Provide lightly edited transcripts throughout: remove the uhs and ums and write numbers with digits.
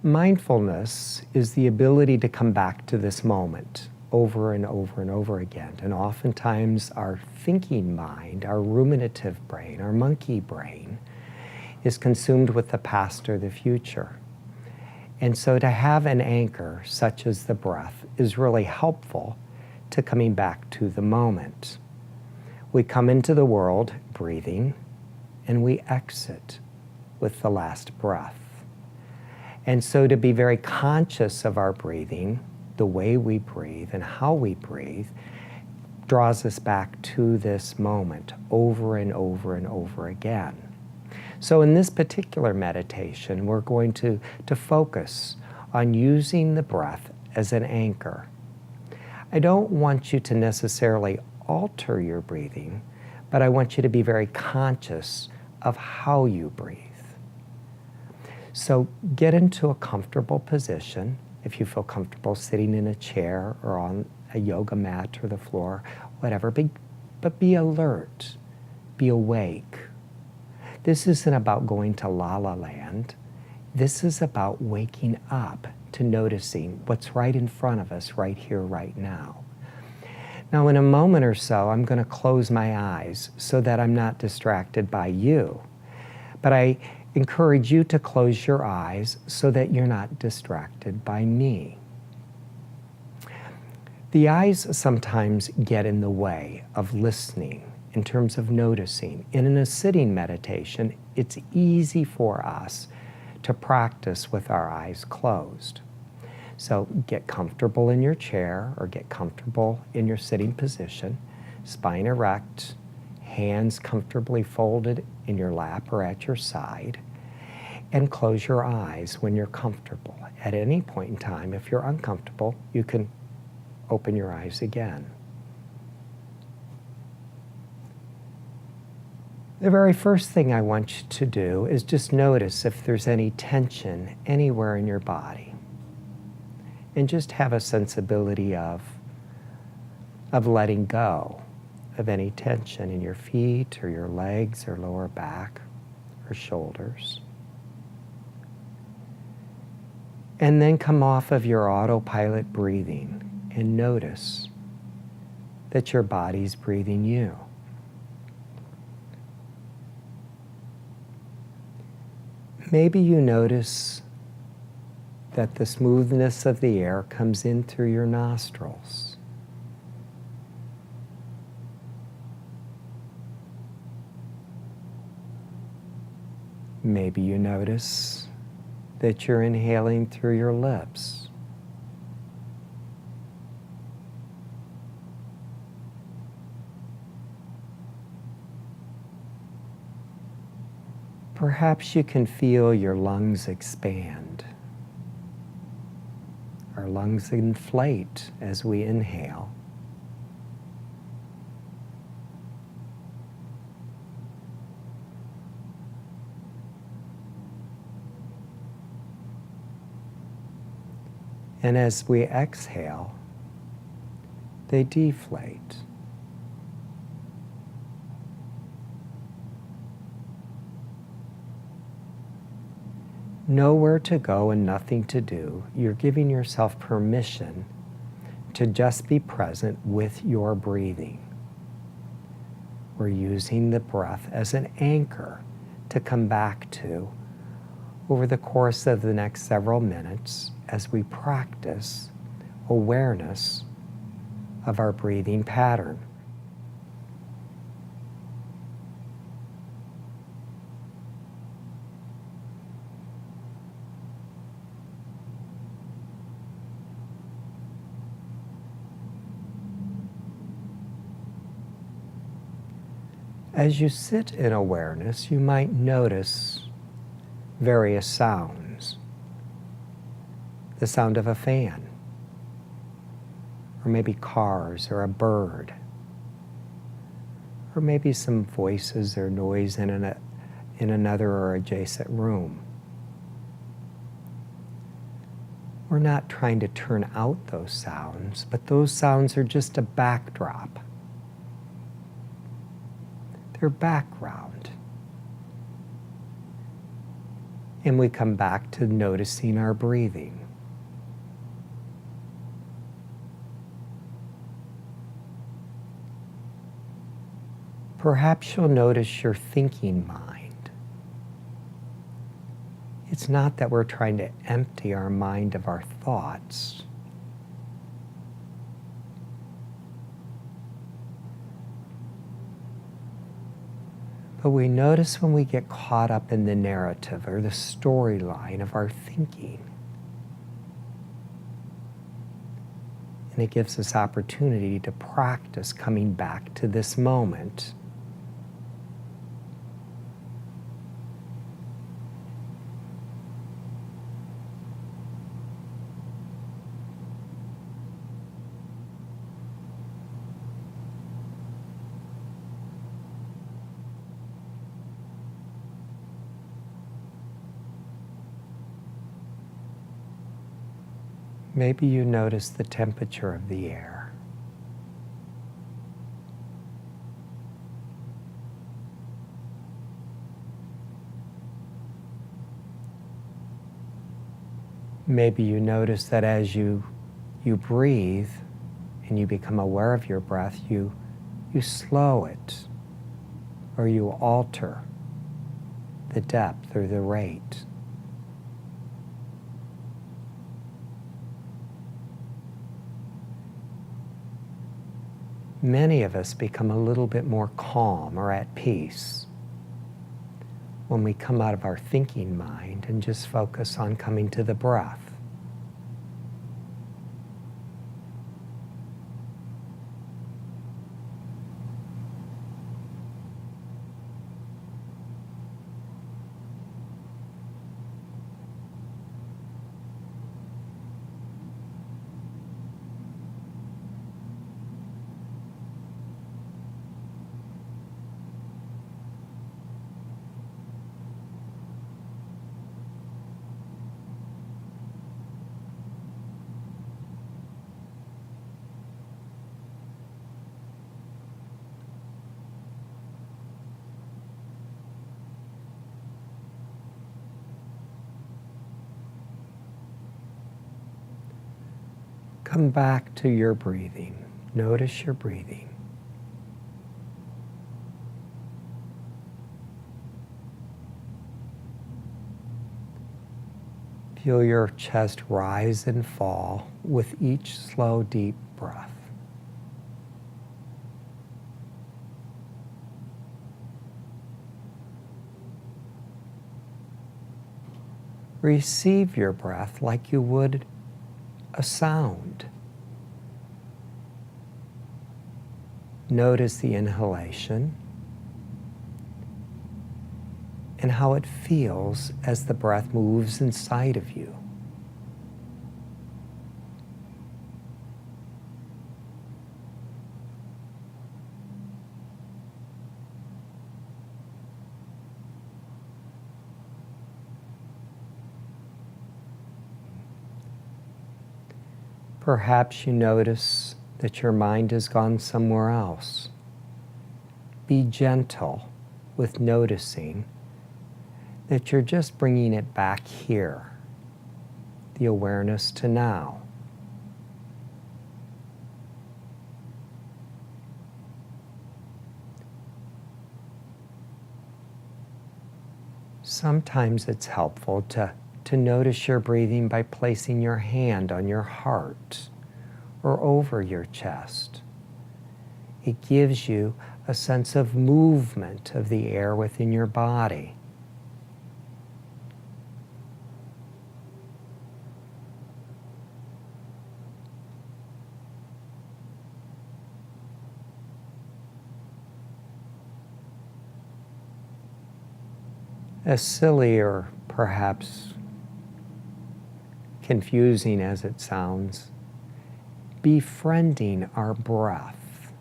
Mindfulness is the ability to come back to this moment over and over and over again. And oftentimes our thinking mind, our ruminative brain, our monkey brain, is consumed with the past or the future. And so to have an anchor, such as the breath, is really helpful to coming back to the moment. We come into the world breathing, and we exit with the last breath. And so to be very conscious of our breathing, the way we breathe and how we breathe, draws us back to this moment over and over and over again. So in this particular meditation, we're going to focus on using the breath as an anchor. I don't want you to necessarily alter your breathing, but I want you to be very conscious of how you breathe. So get into a comfortable position. If you feel comfortable sitting in a chair or on a yoga mat or the floor, whatever, but be alert, be awake. This isn't about going to La La Land. This is about waking up to noticing what's right in front of us right here, right now. Now, in a moment or so, I'm going to close my eyes so that I'm not distracted by you. But I encourage you to close your eyes so that you're not distracted by me. The eyes sometimes get in the way of listening in terms of noticing. And in a sitting meditation, it's easy for us to practice with our eyes closed. So get comfortable in your chair or get comfortable in your sitting position, spine erect, hands comfortably folded in your lap or at your side, and close your eyes when you're comfortable. At any point in time, if you're uncomfortable, you can open your eyes again. The very first thing I want you to do is just notice if there's any tension anywhere in your body. And just have a sensibility of letting go of any tension in your feet or your legs or lower back or shoulders. And then come off of your autopilot breathing and notice that your body's breathing you. Maybe you notice that the smoothness of the air comes in through your nostrils. Maybe you notice that you're inhaling through your lips. Perhaps you can feel your lungs expand. Our lungs inflate as we inhale. And as we exhale, they deflate. Nowhere to go and nothing to do. You're giving yourself permission to just be present with your breathing. We're using the breath as an anchor to come back to over the course of the next several minutes as we practice awareness of our breathing pattern. As you sit in awareness, you might notice various sounds. The sound of a fan, or maybe cars or a bird, or maybe some voices or noise in another or adjacent room. We're not trying to turn out those sounds, but those sounds are just a backdrop. They're background. And we come back to noticing our breathing. Perhaps you'll notice your thinking mind. It's not that we're trying to empty our mind of our thoughts. But we notice when we get caught up in the narrative or the storyline of our thinking. And it gives us opportunity to practice coming back to this moment. Maybe you notice the temperature of the air. Maybe you notice that as you breathe and you become aware of your breath, you slow it or you alter the depth or the rate. Many of us become a little bit more calm or at peace when we come out of our thinking mind and just focus on coming to the breath. Come back to your breathing. Notice your breathing. Feel your chest rise and fall with each slow, deep breath. Receive your breath like you would a sound. Notice the inhalation and how it feels as the breath moves inside of you. Perhaps you notice that your mind has gone somewhere else. Be gentle with noticing that you're just bringing it back here, the awareness to now. Sometimes it's helpful to notice your breathing by placing your hand on your heart or over your chest. It gives you a sense of movement of the air within your body. As silly or perhaps confusing as it sounds, befriending our breath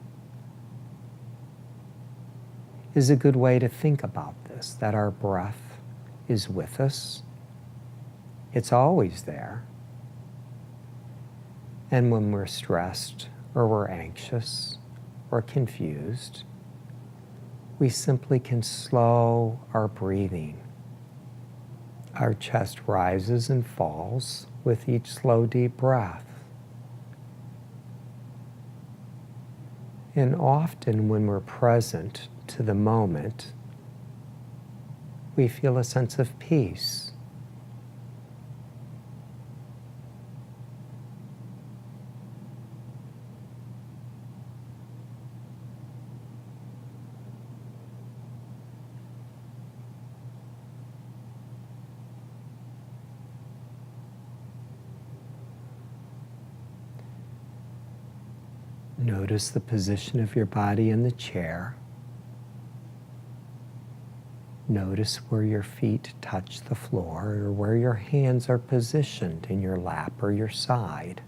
is a good way to think about this, that our breath is with us. It's always there. And when we're stressed or we're anxious or confused, we simply can slow our breathing Our chest rises and falls with each slow, deep breath. And often when we're present to the moment, we feel a sense of peace. Notice the position of your body in the chair. Notice where your feet touch the floor or where your hands are positioned in your lap or your side.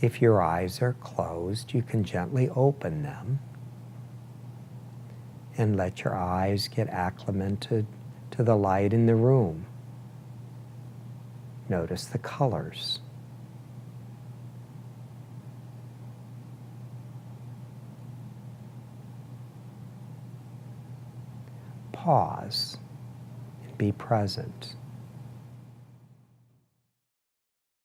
If your eyes are closed, you can gently open them and let your eyes get acclimated to the light in the room. Notice the colors. Pause and be present.